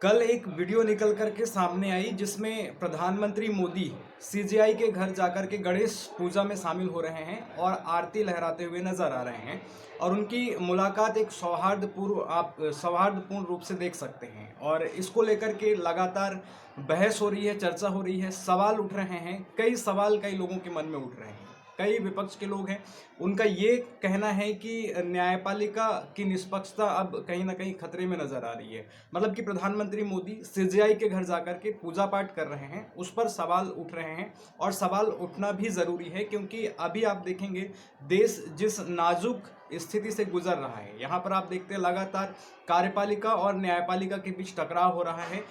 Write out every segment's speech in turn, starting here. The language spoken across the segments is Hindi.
कल एक वीडियो निकल कर के सामने आई जिसमें प्रधानमंत्री मोदी सीजेआई के घर जाकर के गणेश पूजा में शामिल हो रहे हैं और आरती लहराते हुए नजर आ रहे हैं। और उनकी मुलाकात एक सौहार्दपूर्ण रूप से देख सकते हैं और इसको लेकर के लगातार बहस हो रही है, चर्चा हो रही है, सवाल उठ रहे हैं। कई सवाल कई लोगों के मन में उठ रहे हैं। कई विपक्ष के लोग हैं, उनका ये कहना है कि न्यायपालिका की निष्पक्षता अब कहीं ना कहीं खतरे में नजर आ रही है। मतलब कि प्रधानमंत्री मोदी सीजेआई के घर जाकर के पूजा पाठ कर रहे हैं, उस पर सवाल उठ रहे हैं और सवाल उठना भी जरूरी है, क्योंककि अभी आप देखेंगे देश जिस नाजुक स्थिति से गुजर रहा है, यहाँ पर आप देखते हैं लगातार कार्यपालिका और न्यायपालिका के बीच टकराव हो रहा है,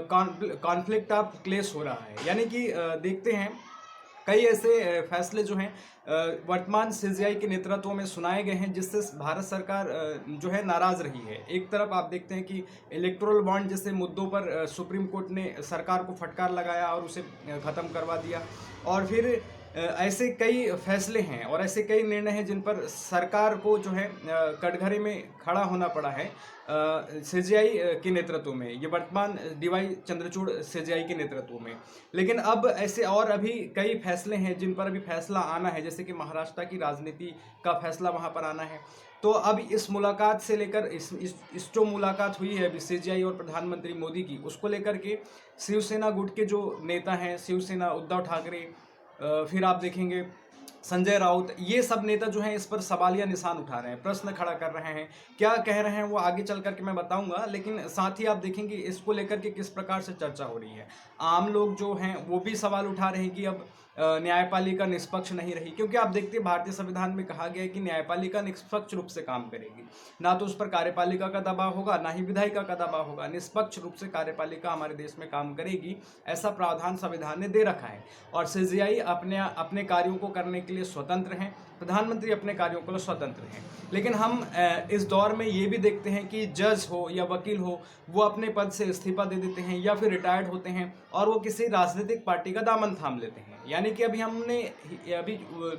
कॉन्फ्लिक्ट ऑफ क्लेश हो रहा है। यानी कि देखते हैं कई ऐसे फैसले जो हैं वर्तमान सीजेआई के नेतृत्व में सुनाए गए हैं, जिससे भारत सरकार जो है नाराज रही है। एक तरफ आप देखते हैं कि इलेक्टोरल बॉन्ड जैसे मुद्दों पर सुप्रीम कोर्ट ने सरकार को फटकार लगाया और उसे ख़त्म करवा दिया। और फिर ऐसे कई फैसले हैं और ऐसे कई निर्णय हैं जिन पर सरकार को जो है कटघरे में खड़ा होना पड़ा है सीजेआई के नेतृत्व में, ये वर्तमान डीवाई चंद्रचूड़ सीजेआई के नेतृत्व में। लेकिन अब ऐसे और अभी कई फैसले हैं जिन पर अभी फैसला आना है, जैसे कि महाराष्ट्र की राजनीति का फैसला वहां पर आना है। तो अब इस मुलाकात से लेकर इस जो मुलाकात हुई है अभी सीजेआई और प्रधानमंत्री मोदी की, उसको लेकर के शिवसेना गुट के जो नेता हैं, शिवसेना उद्धव ठाकरे, फिर आप देखेंगे संजय राउत, ये सब नेता जो हैं इस पर सवालिया निशान उठा रहे हैं, प्रश्न खड़ा कर रहे हैं। क्या कह रहे हैं वो आगे चल करके मैं बताऊंगा, लेकिन साथ ही आप देखेंगे इसको लेकर के किस प्रकार से चर्चा हो रही है। आम लोग जो हैं वो भी सवाल उठा रहे हैं कि अब न्यायपालिका निष्पक्ष नहीं रही, क्योंकि आप देखते हैं भारतीय संविधान में कहा गया है कि न्यायपालिका निष्पक्ष रूप से काम करेगी, ना तो उस पर कार्यपालिका का दबाव होगा, ना ही विधायिका का दबाव होगा। निष्पक्ष रूप से कार्यपालिका हमारे देश में काम करेगी, ऐसा प्रावधान संविधान ने दे रखा है। और सीजेआई अपने कार्यों को करने के लिए स्वतंत्र हैं, प्रधानमंत्री अपने कार्यों के लिए स्वतंत्र हैं। लेकिन हम इस दौर में ये भी देखते हैं कि जज हो या वकील हो, वो अपने पद से इस्तीफा दे देते हैं या फिर रिटायर्ड होते हैं और वो किसी राजनीतिक पार्टी का दामन थाम लेते हैं। यानी कि अभी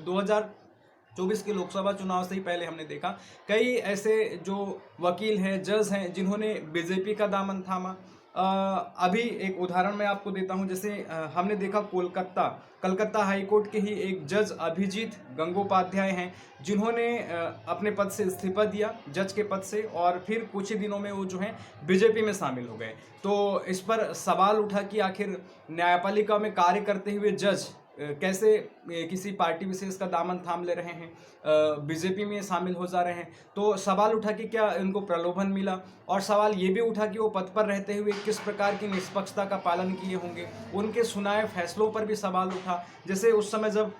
2024 के लोकसभा चुनाव से ही पहले हमने देखा कई ऐसे जो वकील हैं, जज हैं, जिन्होंने बीजेपी का दामन थामा। अभी एक उदाहरण मैं आपको देता हूं, जैसे हमने देखा कलकत्ता हाईकोर्ट के ही एक जज अभिजीत गंगोपाध्याय हैं, जिन्होंने अपने पद से इस्तीफा दिया, जज के पद से, और फिर कुछ ही दिनों में वो जो है बीजेपी में शामिल हो गए। तो इस पर सवाल उठा कि आखिर न्यायपालिका में कार्य करते हुए जज कैसे किसी पार्टी विशेष का दामन थाम ले रहे हैं, बीजेपी में शामिल हो जा रहे हैं। तो सवाल उठा कि क्या इनको प्रलोभन मिला, और सवाल ये भी उठा कि वो पद पर रहते हुए किस प्रकार की निष्पक्षता का पालन किए होंगे। उनके सुनाए फैसलों पर भी सवाल उठा। जैसे उस समय जब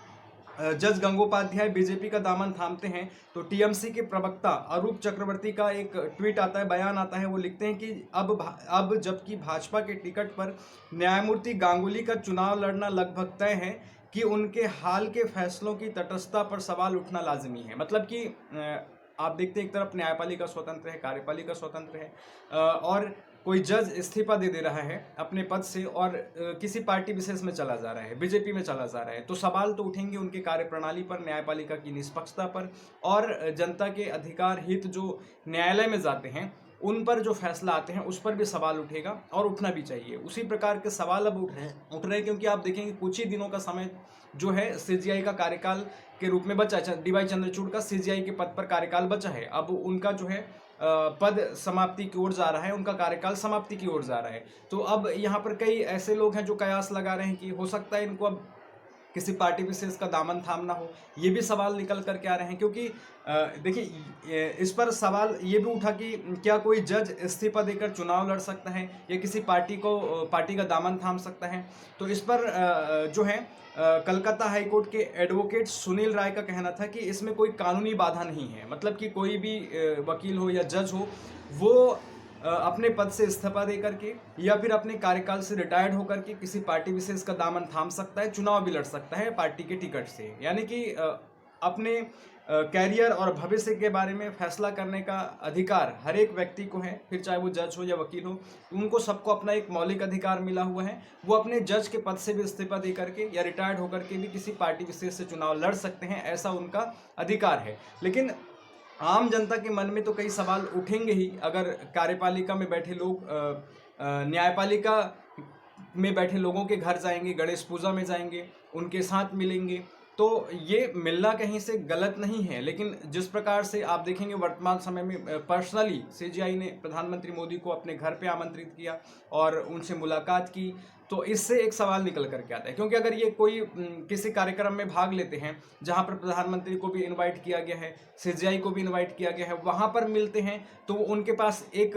जज गंगोपाध्याय बीजेपी का दामन थामते हैं तो टीएमसी के प्रवक्ता अरूप चक्रवर्ती का एक ट्वीट आता है, बयान आता है। वो लिखते हैं कि अब जबकि भाजपा के टिकट पर न्यायमूर्ति गांगुली का चुनाव लड़ना लगभग तय है, कि उनके हाल के फैसलों की तटस्थता पर सवाल उठना लाजमी है। मतलब कि आप देखते हैं एक तरफ न्यायपालिका स्वतंत्र है, कार्यपालिका स्वतंत्र है, और कोई जज इस्तीफा दे रहा है अपने पद से और किसी पार्टी विशेष में चला जा रहा है, बीजेपी में चला जा रहा है, तो सवाल तो उठेंगे उनके कार्यप्रणाली पर, न्यायपालिका की निष्पक्षता पर, और जनता के अधिकार हित जो न्यायालय में जाते हैं उन पर जो फैसला आते हैं उस पर भी सवाल उठेगा, और उठना भी चाहिए। उसी प्रकार के सवाल अब उठ रहे हैं, क्योंकि आप देखेंगे कुछ ही दिनों का समय जो है सीजेआई का कार्यकाल के रूप में बचा है, डीवाई चंद्रचूड़ का सीजेआई के पद पर कार्यकाल बचा है। अब उनका जो है पद समाप्ति की ओर जा रहा है, उनका कार्यकाल समाप्ति की ओर जा रहा है। तो अब यहाँ पर कई ऐसे लोग हैं जो कयास लगा रहे हैं कि हो सकता है इनको अब किसी पार्टी विशेष का दामन थामना हो। ये भी सवाल निकल करके आ रहे हैं, क्योंकि देखिए इस पर सवाल ये भी उठा कि क्या कोई जज इस्तीफा देकर चुनाव लड़ सकता है या किसी पार्टी का दामन थाम सकता है। तो इस पर जो है कलकत्ता हाईकोर्ट के एडवोकेट सुनील राय का कहना था कि इसमें कोई कानूनी बाधा नहीं है। मतलब कि कोई भी वकील हो या जज हो, वो अपने पद से इस्तीफा दे करके या फिर अपने कार्यकाल से रिटायर्ड होकर के किसी पार्टी विशेष का दामन थाम सकता है, चुनाव भी लड़ सकता है पार्टी के टिकट से। यानी कि अपने कैरियर और भविष्य के बारे में फैसला करने का अधिकार हर एक व्यक्ति को है, फिर चाहे वो जज हो या वकील हो, उनको सबको अपना एक मौलिक अधिकार मिला हुआ है। वो अपने जज के पद से भी इस्तीफा दे करके या रिटायर्ड होकर के भी किसी पार्टी विशेष से चुनाव लड़ सकते हैं, ऐसा उनका अधिकार है। लेकिन आम जनता के मन में तो कई सवाल उठेंगे ही, अगर कार्यपालिका में बैठे लोग न्यायपालिका में बैठे लोगों के घर जाएंगे, गणेश पूजा में जाएंगे, उनके साथ मिलेंगे। तो ये मिलना कहीं से गलत नहीं है, लेकिन जिस प्रकार से आप देखेंगे वर्तमान समय में पर्सनली सीजीआई ने प्रधानमंत्री मोदी को अपने घर पे आमंत्रित किया और उनसे मुलाकात की, तो इससे एक सवाल निकल करके आता है। क्योंकि अगर ये कोई किसी कार्यक्रम में भाग लेते हैं जहां पर प्रधानमंत्री को भी इनवाइट किया गया है, सीजीआई को भी इनवाइट किया गया है, वहां पर मिलते हैं तो उनके पास एक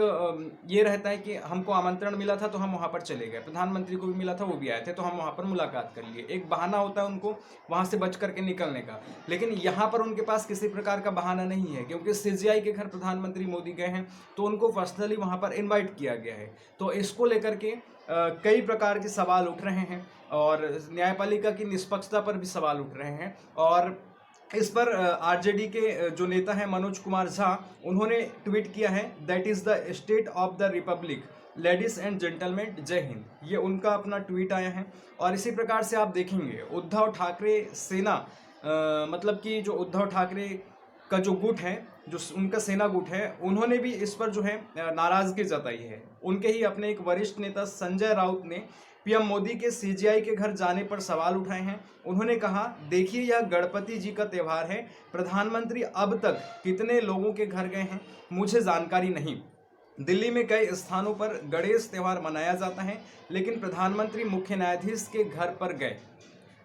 ये रहता है कि हमको आमंत्रण मिला था तो हम वहां पर चले गए, प्रधानमंत्री को भी मिला था वो भी आए थे तो हम वहां पर मुलाकात कर लिए। एक बहाना होता है उनको वहां से बच करके निकलने का। लेकिन यहाँ पर उनके पास किसी प्रकार का बहाना नहीं है, क्योंकि सीजीआई के घर प्रधानमंत्री मोदी गए हैं तो उनको पर्सनली वहां पर इन्वाइट किया गया है। तो इसको लेकर के कई प्रकार के सवाल उठ रहे हैं और न्यायपालिका की निष्पक्षता पर भी सवाल उठ रहे हैं। और इस पर आरजेडी के जो नेता हैं मनोज कुमार झा, उन्होंने ट्वीट किया है, that is the state of the Republic, ladies and gentleman, जय हिंद। ये उनका अपना ट्वीट आया है। और इसी प्रकार से आप देखेंगे उद्धव ठाकरे सेना, मतलब कि जो उद्धव ठाकरे का जो गुट है, जो उनका सेना गुट है, उन्होंने भी इस पर जो है नाराजगी जताई है। उनके ही अपने एक वरिष्ठ नेता संजय राउत ने पीएम मोदी के सीजीआई के घर जाने पर सवाल उठाए हैं। उन्होंने कहा, देखिए यह गणपति जी का त्यौहार है, प्रधानमंत्री अब तक कितने लोगों के घर गए हैं मुझे जानकारी नहीं। दिल्ली में कई स्थानों पर गणेश त्यौहार मनाया जाता है, लेकिन प्रधानमंत्री मुख्य न्यायाधीश के घर पर गए।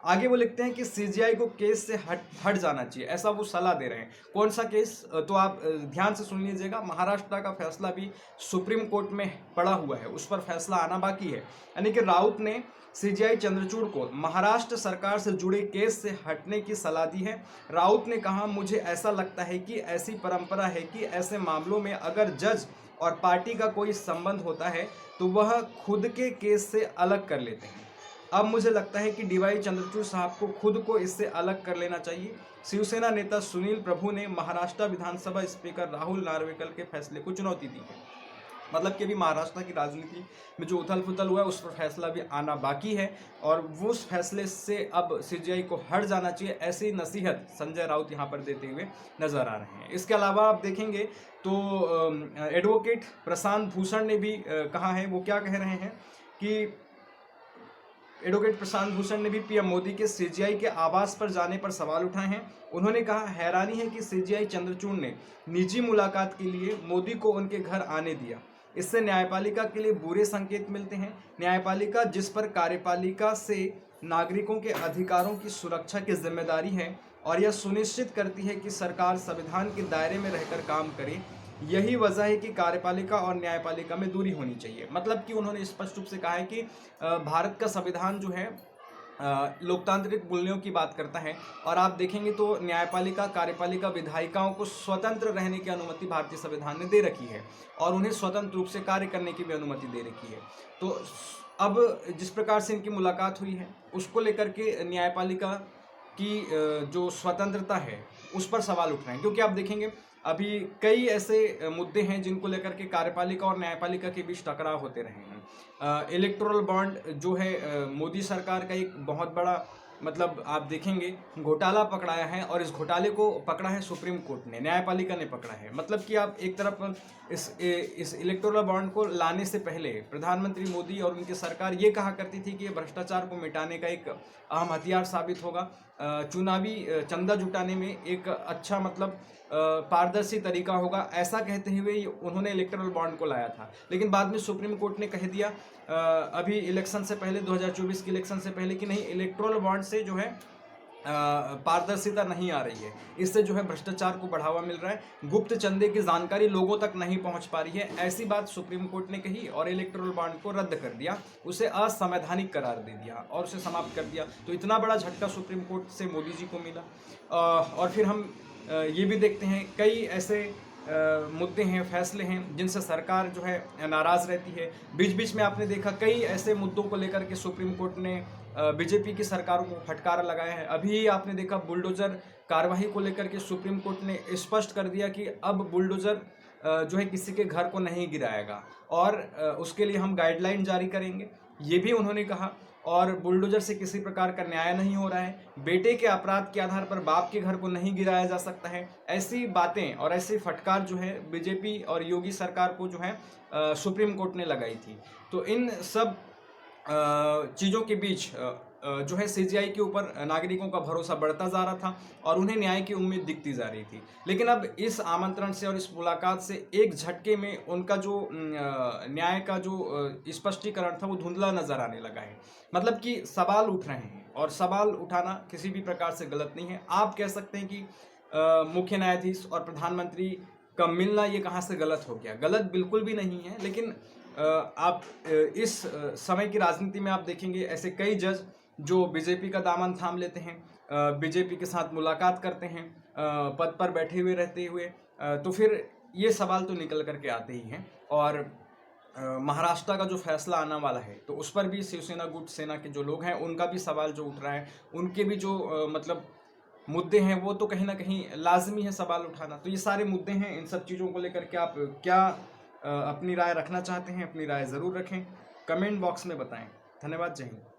आगे वो लिखते हैं कि सीजीआई को केस से हट जाना चाहिए, ऐसा वो सलाह दे रहे हैं। कौन सा केस, तो आप ध्यान से सुन लीजिएगा। महाराष्ट्र का फैसला भी सुप्रीम कोर्ट में पड़ा हुआ है, उस पर फैसला आना बाकी है। यानी कि राउत ने सीजीआई चंद्रचूड़ को महाराष्ट्र सरकार से जुड़े केस से हटने की सलाह दी है। राउत ने कहा, मुझे ऐसा लगता है कि ऐसी परंपरा है कि ऐसे मामलों में अगर जज और पार्टी का कोई संबंध होता है तो वह खुद के केस से अलग कर लेते हैं। अब मुझे लगता है कि डीवाई चंद्रचूड़ साहब को खुद को इससे अलग कर लेना चाहिए। शिवसेना नेता सुनील प्रभु ने महाराष्ट्र विधानसभा स्पीकर राहुल नार्वेकर के फैसले को चुनौती दी है। मतलब कि अभी महाराष्ट्र की राजनीति में जो उथल पुथल हुआ है उस पर फैसला भी आना बाकी है और वो उस फैसले से अब सीजीआई को हट जाना चाहिए, ऐसी नसीहत संजय राउत यहाँ पर देते हुए नजर आ रहे हैं। इसके अलावा आप देखेंगे तो एडवोकेट प्रशांत भूषण ने भी कहा है, वो क्या कह रहे हैं कि एडवोकेट प्रशांत भूषण ने भी पीएम मोदी के सीजीआई के आवास पर जाने पर सवाल उठाए हैं। उन्होंने कहा, हैरानी है कि सीजीआई चंद्रचूड़ ने निजी मुलाकात के लिए मोदी को उनके घर आने दिया। इससे न्यायपालिका के लिए बुरे संकेत मिलते हैं। न्यायपालिका जिस पर कार्यपालिका से नागरिकों के अधिकारों की सुरक्षा की जिम्मेदारी है और यह सुनिश्चित करती है कि सरकार संविधान के दायरे में रहकर काम करे, यही वजह है कि कार्यपालिका और न्यायपालिका में दूरी होनी चाहिए। मतलब कि उन्होंने स्पष्ट रूप से कहा है कि भारत का संविधान जो है लोकतांत्रिक मूल्यों की बात करता है और आप देखेंगे तो न्यायपालिका, कार्यपालिका, विधायिकाओं को स्वतंत्र रहने की अनुमति भारतीय संविधान ने दे रखी है और उन्हें स्वतंत्र रूप से कार्य करने की भी अनुमति दे रखी है। तो अब जिस प्रकार से इनकी मुलाकात हुई है उसको लेकर के न्यायपालिका की जो स्वतंत्रता है उस पर सवाल उठ रहे हैं, क्योंकि आप देखेंगे अभी कई ऐसे मुद्दे हैं जिनको लेकर के कार्यपालिका और न्यायपालिका के बीच टकराव होते रहे हैं। इलेक्टोरल बॉन्ड जो है मोदी सरकार का एक बहुत बड़ा, मतलब आप देखेंगे घोटाला पकड़ाया है और इस घोटाले को पकड़ा है सुप्रीम कोर्ट ने, न्यायपालिका ने पकड़ा है। मतलब कि आप एक तरफ इस इलेक्टोरल बॉन्ड को लाने से पहले प्रधानमंत्री मोदी और उनकी सरकार ये कहा करती थी कि ये भ्रष्टाचार को मिटाने का एक अहम हथियार साबित होगा, चुनावी चंदा जुटाने में एक अच्छा, मतलब पारदर्शी तरीका होगा, ऐसा कहते हुए उन्होंने इलेक्टोरल बॉन्ड को लाया था। लेकिन बाद में सुप्रीम कोर्ट ने कह दिया अभी इलेक्शन से पहले, 2024 के इलेक्शन से पहले, कि नहीं, इलेक्टोरल बॉन्ड से जो है पारदर्शिता नहीं आ रही है, इससे जो है भ्रष्टाचार को बढ़ावा मिल रहा है, गुप्त चंदे की जानकारी लोगों तक नहीं पहुंच पा रही है, ऐसी बात सुप्रीम कोर्ट ने कही और इलेक्टोरल बॉन्ड को रद्द कर दिया, उसे असंवैधानिक करार दे दिया और उसे समाप्त कर दिया। तो इतना बड़ा झटका सुप्रीम कोर्ट से मोदी जी को मिला। और फिर हम ये भी देखते हैं कई ऐसे मुद्दे हैं, फैसले हैं जिनसे सरकार जो है नाराज़ रहती है। बीच बीच में आपने देखा कई ऐसे मुद्दों को लेकर के सुप्रीम कोर्ट ने बीजेपी की सरकारों को फटकार लगाया है। अभी आपने देखा बुलडोज़र कार्रवाई को लेकर के सुप्रीम कोर्ट ने स्पष्ट कर दिया कि अब बुलडोज़र जो है किसी के घर को नहीं गिराएगा और उसके लिए हम गाइडलाइन जारी करेंगे, ये भी उन्होंने कहा। और बुलडोजर से किसी प्रकार का न्याय नहीं हो रहा है। बेटे के अपराध के आधार पर बाप के घर को नहीं गिराया जा सकता है। ऐसी बातें और ऐसी फटकार जो है बीजेपी और योगी सरकार को जो है सुप्रीम कोर्ट ने लगाई थी। तो इन सब चीज़ों के बीच जो है सीजीआई के ऊपर नागरिकों का भरोसा बढ़ता जा रहा था और उन्हें न्याय की उम्मीद दिखती जा रही थी। लेकिन अब इस आमंत्रण से और इस मुलाकात से एक झटके में उनका जो न्याय का जो स्पष्टीकरण था वो धुंधला नजर आने लगा है। मतलब कि सवाल उठ रहे हैं और सवाल उठाना किसी भी प्रकार से गलत नहीं है। आप कह सकते हैं कि मुख्य न्यायाधीश और प्रधानमंत्री का मिलना ये कहाँ से गलत हो गया। गलत बिल्कुल भी नहीं है, लेकिन आप इस समय की राजनीति में आप देखेंगे ऐसे कई जज जो बीजेपी का दामन थाम लेते हैं, बीजेपी के साथ मुलाकात करते हैं, पद पर बैठे हुए रहते हुए, तो फिर ये सवाल तो निकल करके आते ही हैं। और महाराष्ट्र का जो फैसला आने वाला है तो उस पर भी शिवसेना गुट सेना के जो लोग हैं उनका भी सवाल जो उठ रहा है, उनके भी जो मतलब मुद्दे हैं वो तो कहीं ना कहीं लाजमी है सवाल उठाना। तो ये सारे मुद्दे हैं, इन सब चीज़ों को लेकर के आप क्या अपनी राय रखना चाहते हैं, अपनी राय ज़रूर रखें, कमेंट बॉक्स में बताएं। धन्यवाद, जय हिंद।